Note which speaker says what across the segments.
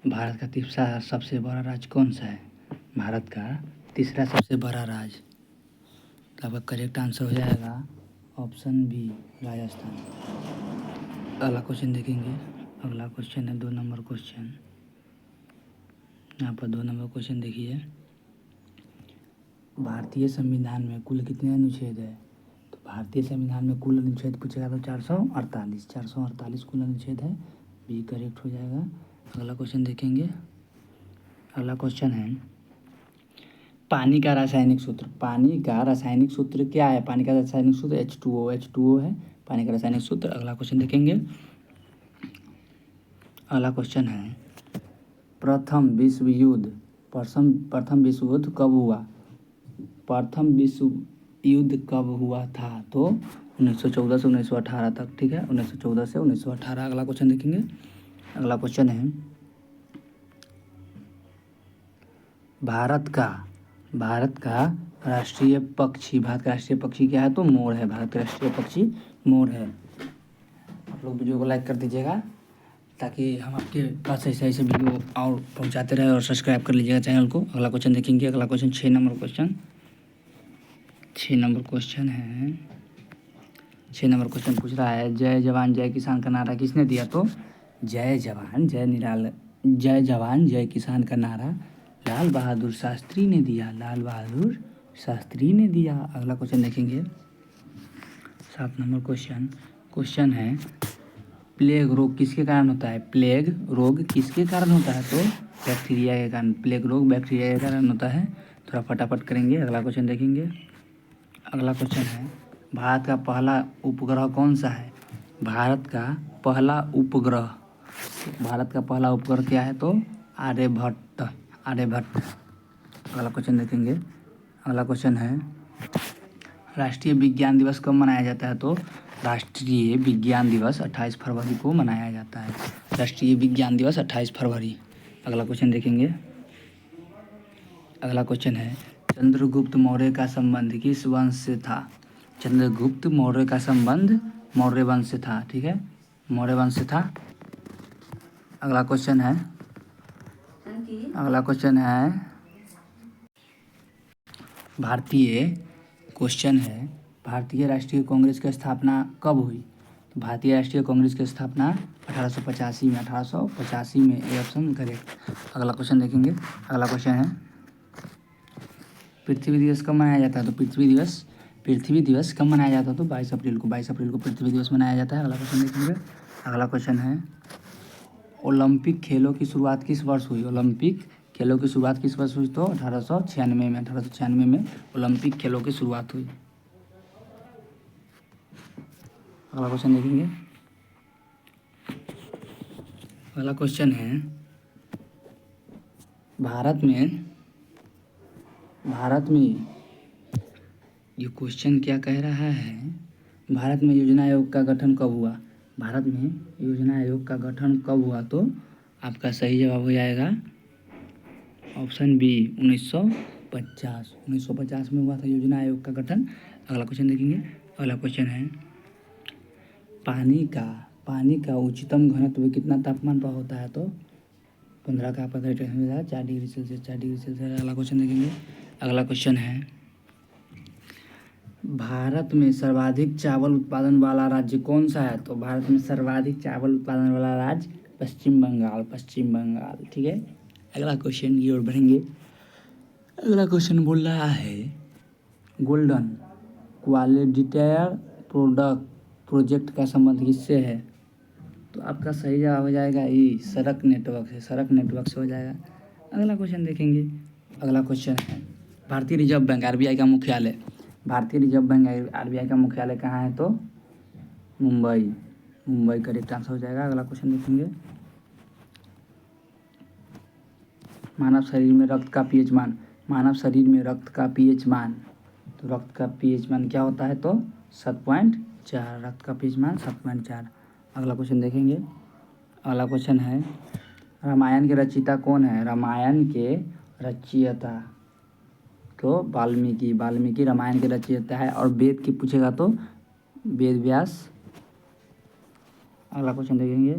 Speaker 1: भारत का तीसरा सबसे बड़ा राज्य कौन सा है? भारत का तीसरा सबसे बड़ा राज्य, तो आपका करेक्ट आंसर हो जाएगा ऑप्शन बी, राजस्थान। अगला क्वेश्चन देखेंगे। अगला क्वेश्चन है 2 नंबर क्वेश्चन। यहाँ पर 2 नंबर क्वेश्चन देखिए। भारतीय संविधान में कुल कितने अनुच्छेद है? तो भारतीय संविधान में कुल अनुच्छेद पूछेगा तो 448 कुल अनुच्छेद है। बी करेक्ट हो जाएगा। अगला क्वेश्चन देखेंगे। अगला क्वेश्चन है पानी का रासायनिक सूत्र। पानी का रासायनिक सूत्र क्या है? पानी का रासायनिक सूत्र H2O है पानी का रासायनिक सूत्र। अगला क्वेश्चन देखेंगे। अगला क्वेश्चन है प्रथम विश्व युद्ध कब हुआ? प्रथम विश्व युद्ध कब हुआ था? तो 1914 से 1918 तक, ठीक है, 1914 से 1918। अगला क्वेश्चन देखेंगे। अगला क्वेश्चन है भारत का राष्ट्रीय पक्षी। भारत का राष्ट्रीय पक्षी क्या है? तो मोर है। भारत का राष्ट्रीय पक्षी मोर है। आप लोग वीडियो को लाइक कर दीजिएगा ताकि हम आपके पास ऐसे ऐसे वीडियो और पहुंचाते रहे, और सब्सक्राइब कर लीजिएगा चैनल को। अगला क्वेश्चन देखेंगे। अगला question 6 number question. 6 number question है। 6 नंबर क्वेश्चन पूछ रहा है जय जवान जय किसान का नारा किसने दिया? तो जय जवान जय किसान का नारा लाल बहादुर शास्त्री ने दिया। अगला क्वेश्चन देखेंगे। 7 नंबर क्वेश्चन है प्लेग रोग किसके कारण होता है? प्लेग रोग किसके कारण होता है? तो बैक्टीरिया के कारण। प्लेग रोग बैक्टीरिया के कारण होता है। थोड़ा फटाफट करेंगे। अगला क्वेश्चन देखेंगे। अगला क्वेश्चन है भारत का पहला उपग्रह कौन सा है? भारत का पहला उपग्रह क्या है? तो आर्यभट्ट। अगला क्वेश्चन देखेंगे। अगला क्वेश्चन है राष्ट्रीय विज्ञान दिवस कब मनाया जाता है? तो राष्ट्रीय विज्ञान दिवस 28 फरवरी को मनाया जाता है। राष्ट्रीय विज्ञान दिवस 28 फरवरी। अगला क्वेश्चन देखेंगे। अगला क्वेश्चन है चंद्रगुप्त मौर्य का संबंध किस वंश से था? चंद्रगुप्त मौर्य का संबंध मौर्य वंश से था, ठीक है, मौर्य वंश से था। अगला क्वेश्चन है भारतीय राष्ट्रीय कांग्रेस की स्थापना कब हुई? तो भारतीय राष्ट्रीय कांग्रेस की स्थापना 1885 में। ये ऑप्शन करेक्ट। अगला क्वेश्चन देखेंगे। अगला क्वेश्चन है पृथ्वी दिवस कब मनाया जाता है? तो पृथ्वी दिवस कब मनाया जाता है? तो 22 अप्रैल को पृथ्वी दिवस मनाया जाता है। अगला क्वेश्चन देखेंगे। अगला क्वेश्चन है ओलंपिक खेलों की शुरुआत किस वर्ष हुई? तो 1896 में ओलंपिक खेलों की शुरुआत हुई। अगला क्वेश्चन देखेंगे। अगला क्वेश्चन है भारत में ये क्वेश्चन क्या कह रहा है? भारत में योजना आयोग का गठन कब हुआ? तो आपका सही जवाब हो जाएगा ऑप्शन बी 1950 में हुआ था योजना आयोग का गठन। अगला क्वेश्चन देखेंगे। अगला क्वेश्चन है पानी का उच्चतम घनत्व कितना तापमान पर होता है? तो 15 का आपका करेक्ट आंसर है 4 डिग्री सेल्सियस। अगला क्वेश्चन देखेंगे। अगला क्वेश्चन है भारत में सर्वाधिक चावल उत्पादन वाला राज्य कौन सा है? तो भारत में सर्वाधिक चावल उत्पादन वाला राज्य पश्चिम बंगाल, ठीक है। अगला क्वेश्चन की ओर बढ़ेंगे। अगला क्वेश्चन बोल रहा है गोल्डन क्वालिटीयर प्रोजेक्ट का संबंध किससे है? तो आपका सही जवाब हो जाएगा ई सड़क नेटवर्क से हो जाएगा। अगला क्वेश्चन देखेंगे। अगला क्वेश्चन है भारतीय रिजर्व बैंक आरबीआई का मुख्यालय कहाँ है? तो मुंबई करेक्ट आंसर हो जाएगा। अगला क्वेश्चन देखेंगे। मानव शरीर में रक्त का पीएच मान, तो रक्त का पीएच मान क्या होता है? तो 7.4। रक्त का पीएच मान 7.4। अगला क्वेश्चन देखेंगे। अगला क्वेश्चन है रामायण के रचयिता कौन है? तो वाल्मीकि रामायण के रचयिता है। और वेद की पूछेगा तो वेद व्यास। अगला क्वेश्चन देखेंगे।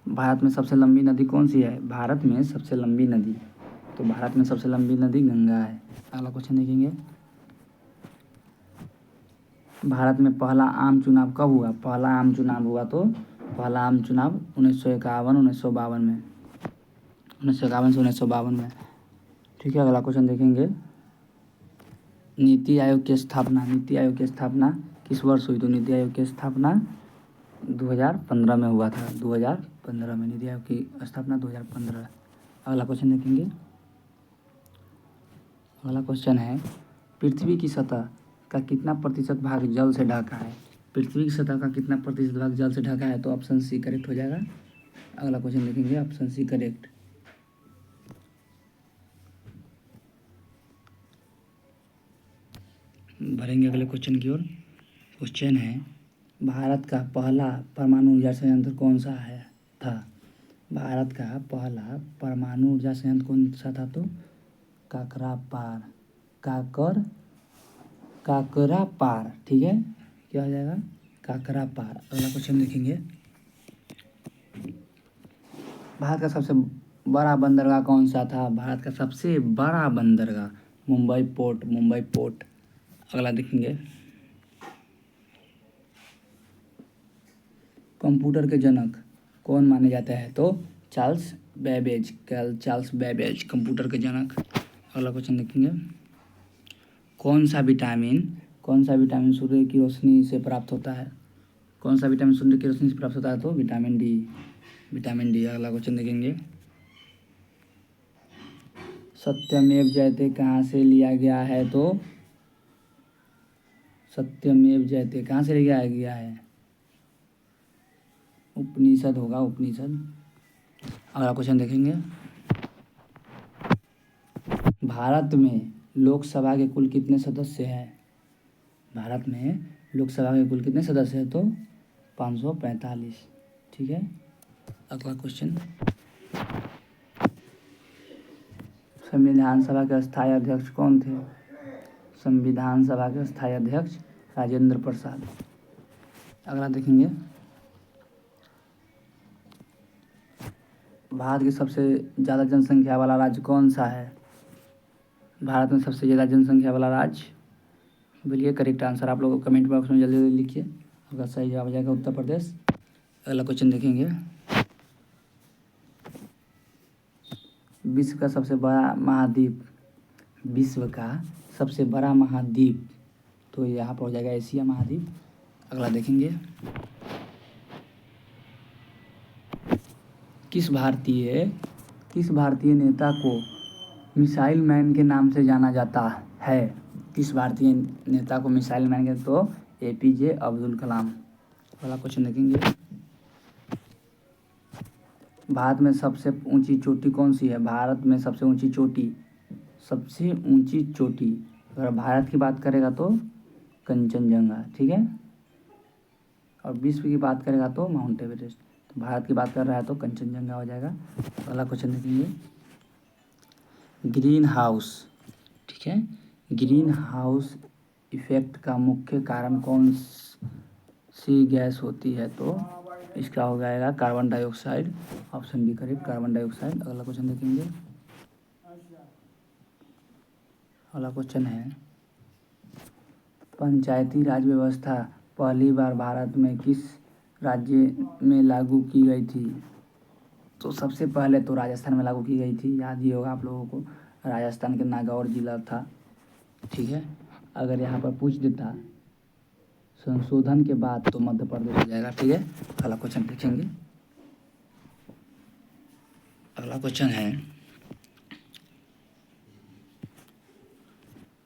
Speaker 1: भारत में सबसे लंबी नदी कौन सी है? भारत में सबसे लंबी नदी, तो भारत में सबसे लंबी नदी गंगा है। अगला क्वेश्चन देखेंगे, भारत में पहला आम चुनाव कब हुआ? पहला आम चुनाव हुआ तो पहला आम चुनाव 1951 1952 में, 1951 से 1952 में। ठीक है, अगला क्वेश्चन देखेंगे, नीति आयोग की स्थापना, नीति आयोग की स्थापना किस वर्ष हुई? तो नीति आयोग की स्थापना 2015 में हुआ था, 2015 में नीति आयोग की स्थापना 2015। अगला क्वेश्चन देखेंगे, अगला क्वेश्चन है, पृथ्वी की सतह का कितना प्रतिशत भाग जल से ढका है? पृथ्वी की सतह का कितना प्रतिशत भाग जल से ढका है? तो ऑप्शन सी करेक्ट हो जाएगा। अगला क्वेश्चन देखेंगे, ऑप्शन सी करेक्ट। भरेंगे अगले क्वेश्चन की ओर। क्वेश्चन है, भारत का पहला परमाणु ऊर्जा संयंत्र कौन सा है था? भारत का पहला परमाणु ऊर्जा संयंत्र कौन सा था? तो काकरापार, काकरापार। ठीक है, क्या हो जाएगा? काकरापार। अगला क्वेश्चन देखेंगे, भारत का सबसे बड़ा बंदरगाह कौन सा था? भारत का सबसे बड़ा बंदरगाह मुंबई पोर्ट, मुंबई पोर्ट। अगला देखेंगे, कंप्यूटर के जनक कौन माने जाते हैं? तो Charles Babbage, Charles Babbage computer के जनक। अगला क्वेश्चन देखेंगे, कौन सा विटामिन सूर्य की रोशनी से प्राप्त होता है? कौन सा विटामिन सूर्य की रोशनी से प्राप्त होता है? तो विटामिन डी, विटामिन डी। अगला क्वेश्चन देखेंगे, सत्यमेव जयते कहाँ से लिया गया है? तो सत्यमेव जयते कहाँ से लिया गया है? उपनिषद होगा, उपनिषद। अगला क्वेश्चन देखेंगे, भारत में लोकसभा के कुल कितने सदस्य हैं? भारत में लोकसभा के कुल कितने सदस्य हैं? तो 545। ठीक है, अगला क्वेश्चन, संविधान सभा के स्थायी अध्यक्ष कौन थे? संविधान सभा के स्थायी अध्यक्ष राजेंद्र प्रसाद। अगला देखेंगे, भारत की सबसे ज़्यादा जनसंख्या वाला राज्य कौन सा है? भारत में सबसे ज़्यादा जनसंख्या वाला राज्य, बोलिए करेक्ट आंसर आप लोग कमेंट बॉक्स में जल्दी जल्दी लिखिए। अगर सही जवाब हो जाएगा उत्तर प्रदेश। अगला क्वेश्चन देखेंगे, विश्व का सबसे बड़ा महाद्वीप, विश्व का सबसे बड़ा महाद्वीप, तो यहाँ पर हो जाएगा एशिया महाद्वीप। अगला देखेंगे, किस भारतीय नेता को मिसाइल मैन के नाम से जाना जाता है? किस भारतीय नेता को मिसाइल मैन के? तो APJ अब्दुल कलाम। अगला क्वेश्चन देखेंगे, भारत में सबसे ऊंची चोटी कौन सी है? भारत में सबसे ऊंची चोटी अगर भारत की बात करेगा तो कंचनजंगा। ठीक है, और विश्व की बात करेगा तो माउंट एवरेस्ट। तो भारत की बात कर रहा है तो कंचनजंगा हो जाएगा। अगला क्वेश्चन देखेंगे, ग्रीन हाउस, ठीक है, ग्रीन हाउस इफेक्ट का मुख्य कारण कौन सी गैस होती है? तो इसका हो जाएगा carbon dioxide. Option B correct, carbon dioxide. अगला क्वेश्चन देखेंगे, अगला क्वेश्चन है, पंचायती राज व्यवस्था पहली बार भारत में किस राज्य में लागू की गई थी? तो सबसे पहले तो राजस्थान में लागू की गई थी, याद ही होगा आप लोगों को, राजस्थान के नागौर जिला था। ठीक है, अगर यहाँ पर पूछ देता संशोधन के बाद तो मध्य प्रदेश हो जाएगा। ठीक है, अगला क्वेश्चन देखेंगे, अगला क्वेश्चन है,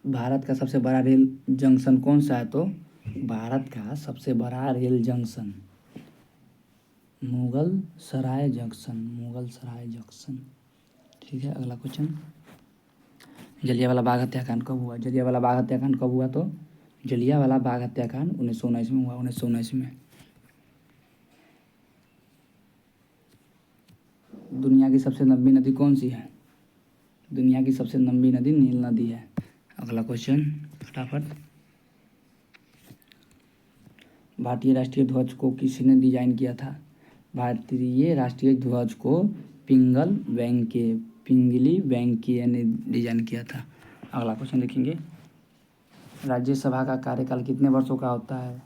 Speaker 1: भारत का सबसे बड़ा रेल जंक्शन कौन सा है? तो भारत का सबसे बड़ा रेल जंक्शन मुगल सराय जंक्शन। ठीक है, अगला क्वेश्चन, जलियांवाला बाग हत्याकांड कब हुआ? जलियांवाला बाग हत्याकांड कब हुआ? तो जलियांवाला बाग हत्याकांड 1919 में हुआ, 1919 में। दुनिया की सबसे लंबी नदी कौन सी है? दुनिया की सबसे लंबी नदी नील नदी है। अगला क्वेश्चन फटाफट, भारतीय राष्ट्रीय ध्वज को किसने डिजाइन किया था? भारतीय राष्ट्रीय ध्वज को पिंगली वेंकैया ने डिजाइन किया था। अगला क्वेश्चन देखेंगे, राज्यसभा का कार्यकाल कितने वर्षों का होता है?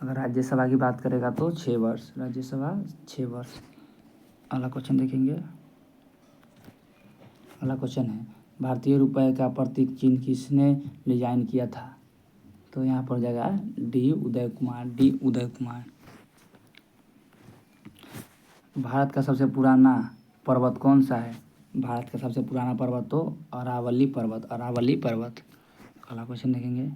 Speaker 1: अगर राज्यसभा की बात करेगा तो 6 वर्ष, राज्यसभा 6 वर्ष। अगला क्वेश्चन देखेंगे, अगला क्वेश्चन है भारतीय रुपये का प्रतीक चिन्ह किसने डिजाइन किया था? तो यहाँ पर जाएगा डी उदय कुमार। भारत का सबसे पुराना पर्वत कौन सा है? भारत का सबसे पुराना पर्वत तो अरावली पर्वत। अगला क्वेश्चन देखेंगे,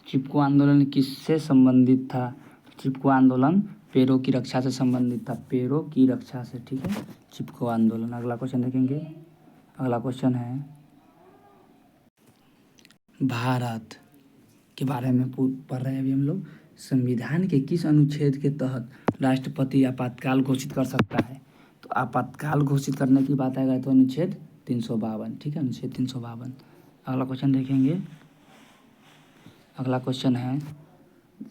Speaker 1: चिपको आंदोलन किससे संबंधित था? चिपको आंदोलन पेड़ों की रक्षा से संबंधित था, पेड़ों की रक्षा से, ठीक है, चिपको आंदोलन। अगला क्वेश्चन देखेंगे, अगला क्वेश्चन है भारत के बारे में पढ़ रहे हैं अभी हम लोग। संविधान के किस अनुच्छेद के तहत राष्ट्रपति आपातकाल घोषित कर सकता है? तो आपातकाल घोषित करने की बात आएगा तो अनुच्छेद 352, ठीक है, अनुच्छेद 352। अगला क्वेश्चन देखेंगे, अगला क्वेश्चन है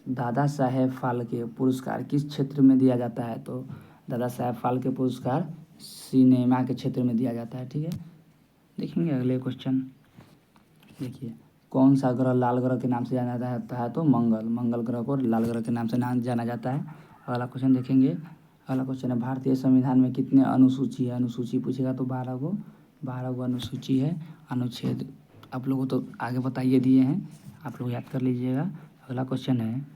Speaker 1: दादा साहेब फाल्के पुरस्कार किस क्षेत्र में दिया जाता है? तो दादा साहेब फाल्के पुरस्कार सिनेमा के क्षेत्र में दिया जाता है, ठीक है। देखेंगे अगले क्वेश्चन, देखिए कौन सा ग्रह लाल ग्रह के नाम से जाना जाता है? तो मंगल ग्रह को लाल ग्रह के नाम से जाना जाता है। अगला क्वेश्चन देखेंगे, अगला क्वेश्चन है भारतीय संविधान में कितने अनुसूची है? अनुसूची पूछेगा तो 12 गो अनुसूची है। अनुच्छेद आप लोगों तो आगे बताइए दिए हैं, आप लोग याद कर लीजिएगा। अगला क्वेश्चन है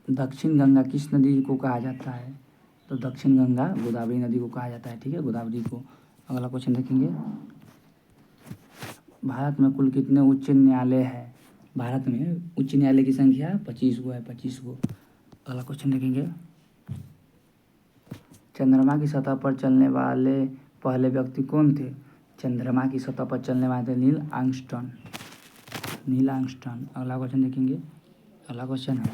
Speaker 1: दक्षिण गंगा किस नदी को कहा जाता है? तो दक्षिण गंगा गोदावरी नदी को कहा जाता है, ठीक है, गोदावरी को। अगला क्वेश्चन देखेंगे, भारत में कुल कितने उच्च न्यायालय है? भारत में उच्च न्यायालय की संख्या 25 गो है, 25 गो। अगला क्वेश्चन देखेंगे, चंद्रमा की सतह पर चलने वाले पहले व्यक्ति कौन थे? चंद्रमा की सतह पर चलने वाले थे नील आर्मस्ट्रांग। अगला क्वेश्चन देखेंगे, अगला क्वेश्चन है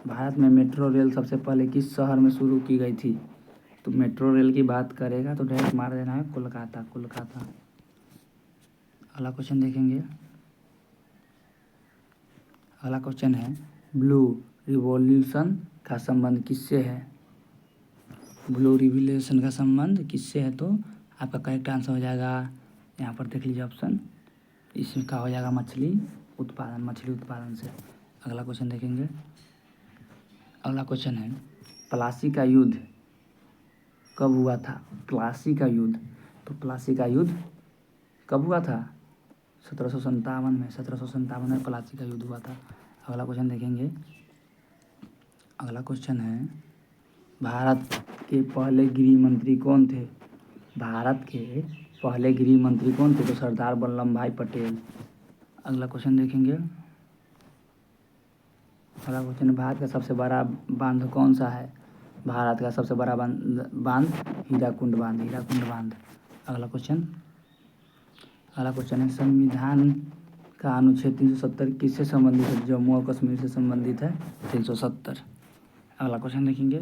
Speaker 1: भारत में मेट्रो रेल सबसे पहले किस शहर में शुरू की गई थी? तो मेट्रो रेल की बात करेगा तो डायरेक्ट मार देना है कोलकाता। अगला क्वेश्चन देखेंगे, अगला क्वेश्चन है ब्लू रिवॉल्यूशन का संबंध किससे है? ब्लू रिवॉल्यूशन का संबंध किससे है? तो आपका करेक्ट आंसर हो जाएगा, यहाँ पर देख लीजिए ऑप्शन, इसमें का हो जाएगा मछली उत्पादन से। अगला क्वेश्चन देखेंगे, अगला क्वेश्चन है प्लासी का युद्ध कब हुआ था? प्लासी का युद्ध, तो प्लासी का युद्ध कब हुआ था? 1757 में प्लासी का युद्ध हुआ था। अगला क्वेश्चन देखेंगे, अगला क्वेश्चन है भारत के पहले गृह मंत्री कौन थे? भारत के पहले गृह मंत्री कौन थे? तो सरदार वल्लभ भाई पटेल। अगला क्वेश्चन देखेंगे, अगला क्वेश्चन, भारत का सबसे बड़ा बांध कौन सा है? भारत का सबसे बड़ा बांध हीराकुंड बांध। अगला क्वेश्चन है संविधान का अनुच्छेद 370 किससे संबंधित है? जम्मू और कश्मीर से संबंधित है 370। अगला क्वेश्चन देखेंगे,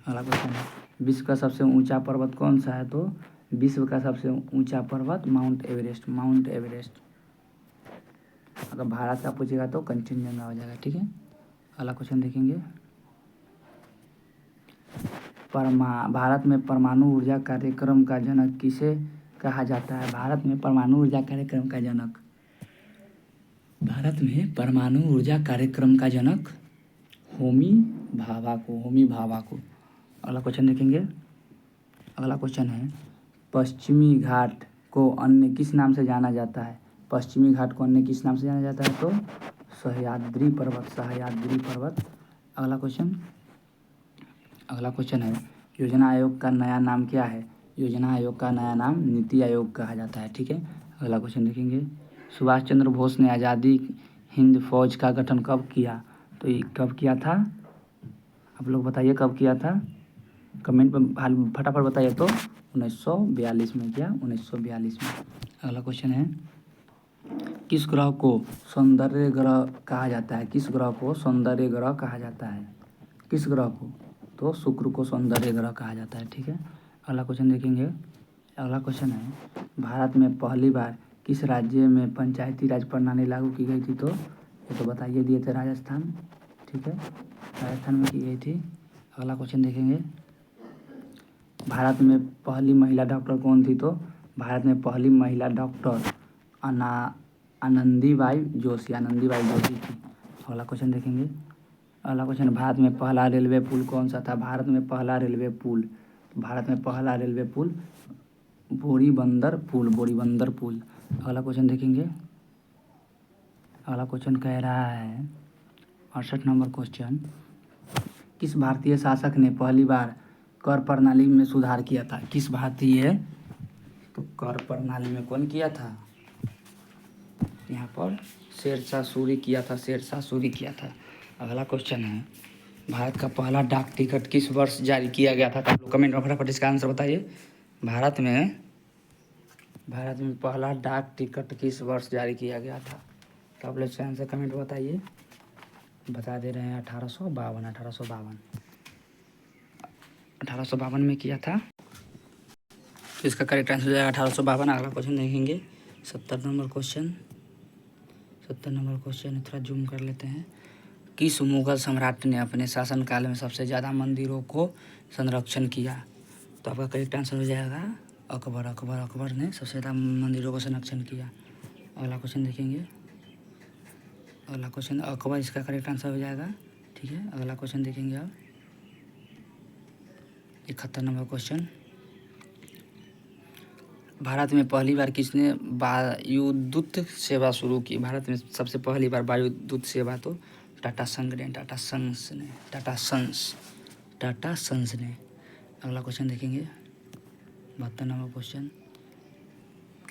Speaker 1: अगला क्वेश्चन है विश्व का सबसे ऊंचा पर्वत कौन सा है? तो विश्व का सबसे ऊंचा पर्वत माउंट एवरेस्ट। अगर भारत का पूछेगा तो कंचनजंगा हो जाएगा, ठीक है। अगला क्वेश्चन देखेंगे, भारत में परमाणु ऊर्जा कार्यक्रम का जनक किसे कहा जाता है? भारत में परमाणु ऊर्जा कार्यक्रम का जनक होमी भाभा को। अगला क्वेश्चन देखेंगे, अगला क्वेश्चन है पश्चिमी घाट को अन्य किस नाम से जाना जाता है? पश्चिमी घाट को अन्य किस नाम से जाना जाता है? तो सह्याद्री पर्वत। अगला क्वेश्चन है योजना आयोग का नया नाम क्या है? योजना आयोग का नया नाम नीति आयोग कहा जाता है, ठीक है। अगला क्वेश्चन देखेंगे, सुभाष चंद्र बोस ने आज़ादी हिंद फौज का गठन कब किया? तो ये कब किया था? आप लोग बताइए कब किया था, कमेंट में फटाफट बताइए। तो 1942 में किया, 1942 में। अगला क्वेश्चन है किस ग्रह को सौंदर्य ग्रह कहा जाता है? किस ग्रह को सौंदर्य ग्रह कहा जाता है? किस ग्रह को? तो शुक्र को सौंदर्य ग्रह कहा जाता है, ठीक है। अगला क्वेश्चन देखेंगे, अगला क्वेश्चन है भारत में पहली बार किस राज्य में पंचायती राज प्रणाली लागू की गई थी? तो ये तो बताइए दिए थे राजस्थान, ठीक है, राजस्थान में की गई थी। अगला क्वेश्चन देखेंगे, भारत में पहली महिला डॉक्टर कौन थी? तो भारत में पहली महिला डॉक्टर आनंदीबाई जोशी थी। अगला क्वेश्चन देखेंगे, अगला क्वेश्चन, भारत में पहला रेलवे पुल कौन सा था? भारत में पहला रेलवे पुल बोरीबंदर पुल। अगला क्वेश्चन देखेंगे, अगला क्वेश्चन कह रहा है 68 नंबर क्वेश्चन, किस भारतीय शासक ने पहली बार कर प्रणाली में सुधार किया था? किस भारतीय, तो कर प्रणाली में कौन किया था? यहाँ पर शेरशाह सूरी किया था। अगला क्वेश्चन है, भारत का पहला डाक टिकट किस वर्ष जारी किया गया था? तो आप लोग कमेंट में फटाफट इसका आंसर बताइए। भारत में पहला डाक टिकट किस वर्ष जारी किया गया था? तो आप लोग इसका आंसर कमेंट बताइए। बता दे रहे हैं 1852 में किया था। तो इसका करेक्ट आंसर हो जाएगा 1852। अगला क्वेश्चन देखेंगे 70 नंबर क्वेश्चन, थोड़ा जूम कर लेते हैं। किस मुगल सम्राट ने अपने शासनकाल में सबसे ज़्यादा मंदिरों को संरक्षण किया? तो आपका करेक्ट आंसर हो जाएगा अकबर ने सबसे ज़्यादा मंदिरों को संरक्षण किया। अगला क्वेश्चन देखेंगे, अगला क्वेश्चन अकबर इसका करेक्ट आंसर हो जाएगा। ठीक है, अगला क्वेश्चन देखेंगे आप 71 नंबर क्वेश्चन, भारत में पहली बार किसने वायुदूत सेवा शुरू की? भारत में सबसे पहली बार वायुदूत सेवा तो टाटा सन्स ने। अगला क्वेश्चन देखेंगे 72 नंबर क्वेश्चन,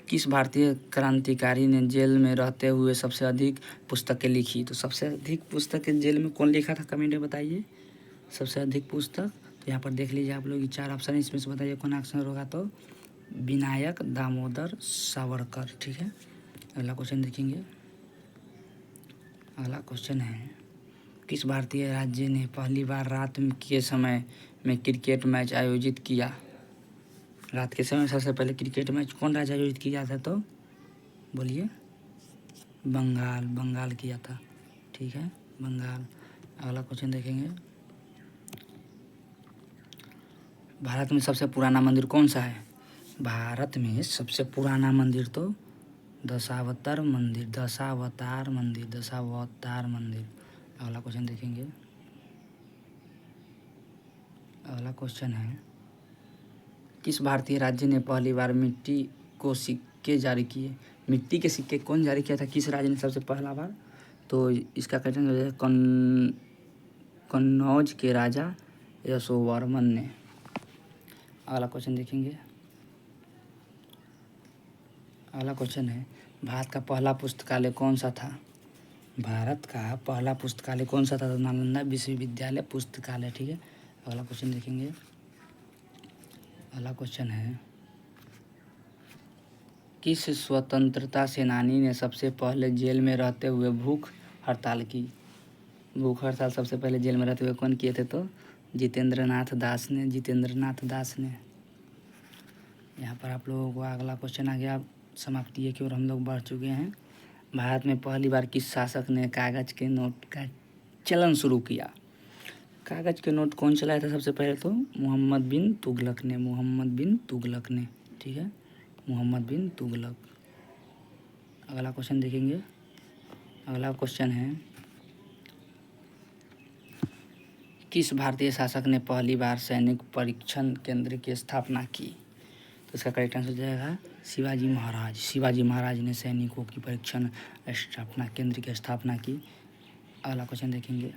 Speaker 1: किस भारतीय क्रांतिकारी ने जेल में रहते हुए सबसे अधिक पुस्तकें लिखी? तो सबसे अधिक पुस्तकें जेल में कौन लिखा था? कमेंट में बताइए सबसे अधिक पुस्तक। तो यहाँ पर देख लीजिए आप लोग 4 ऑप्शन, इसमें से बताइए कौन आंसर होगा। तो विनायक दामोदर सावरकर। ठीक है, अगला क्वेश्चन देखेंगे, अगला क्वेश्चन है, किस भारतीय राज्य ने पहली बार रात के समय में क्रिकेट मैच आयोजित किया? रात के समय सबसे पहले क्रिकेट मैच कौन राज्य आयोजित किया था? तो बोलिए, बंगाल किया था। ठीक है, बंगाल। अगला क्वेश्चन देखेंगे, भारत में सबसे पुराना मंदिर कौन सा है? भारत में सबसे पुराना मंदिर तो दशावतार मंदिर। अगला क्वेश्चन देखेंगे, अगला क्वेश्चन है, किस भारतीय राज्य ने पहली बार मिट्टी को सिक्के जारी किए? मिट्टी के सिक्के कौन जारी किया था? किस राज्य ने सबसे पहला बार? तो इसका क्वेश्चन हो जाएगा कन्नौज के राजा यशोवर्मन ने। अगला क्वेश्चन देखेंगे, अगला क्वेश्चन है, भारत का पहला पुस्तकालय कौन सा था? भारत का पहला पुस्तकालय कौन सा था? तो नालंदा विश्वविद्यालय पुस्तकालय। ठीक है, अगला क्वेश्चन देखेंगे, अगला क्वेश्चन है, किस स्वतंत्रता सेनानी ने सबसे पहले जेल में रहते हुए भूख हड़ताल की? भूख हड़ताल सबसे पहले जेल में रहते हुए कौन किए थे? तो जितेंद्र नाथ दास ने। यहाँ पर आप लोगों को अगला क्वेश्चन आ गया समाप्ति की ओर हम लोग बढ़ चुके हैं। भारत में पहली बार किस शासक ने कागज के नोट का चलन शुरू किया? कागज के नोट कौन चलाया था सबसे पहले? तो मोहम्मद बिन तुगलक ने। ठीक है, मोहम्मद बिन तुगलक। अगला क्वेश्चन देखेंगे, अगला क्वेश्चन है, किस भारतीय शासक ने पहली बार सैनिक परीक्षण केंद्र की स्थापना की? तो इसका करेक्ट आंसर हो जाएगा शिवाजी महाराज ने सैनिकों की परीक्षण स्थापना केंद्र की स्थापना की। अगला क्वेश्चन देखेंगे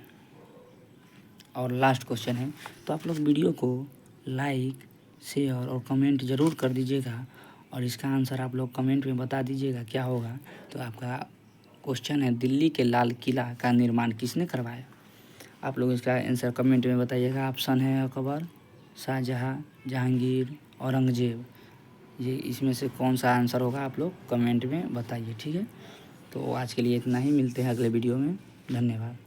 Speaker 1: और लास्ट क्वेश्चन है। तो आप लोग वीडियो को लाइक, शेयर और कमेंट ज़रूर कर दीजिएगा और इसका आंसर आप लोग कमेंट में बता दीजिएगा क्या होगा। तो आपका क्वेश्चन है, दिल्ली के लाल किला का निर्माण किसने करवाया? आप लोग इसका आंसर कमेंट में बताइएगा। ऑप्शन है अकबर, शाहजहाँ, जहांगीर, औरंगजेब। ये इसमें से कौन सा आंसर होगा आप लोग कमेंट में बताइए। ठीक है, तो आज के लिए इतना ही, मिलते हैं अगले वीडियो में। धन्यवाद।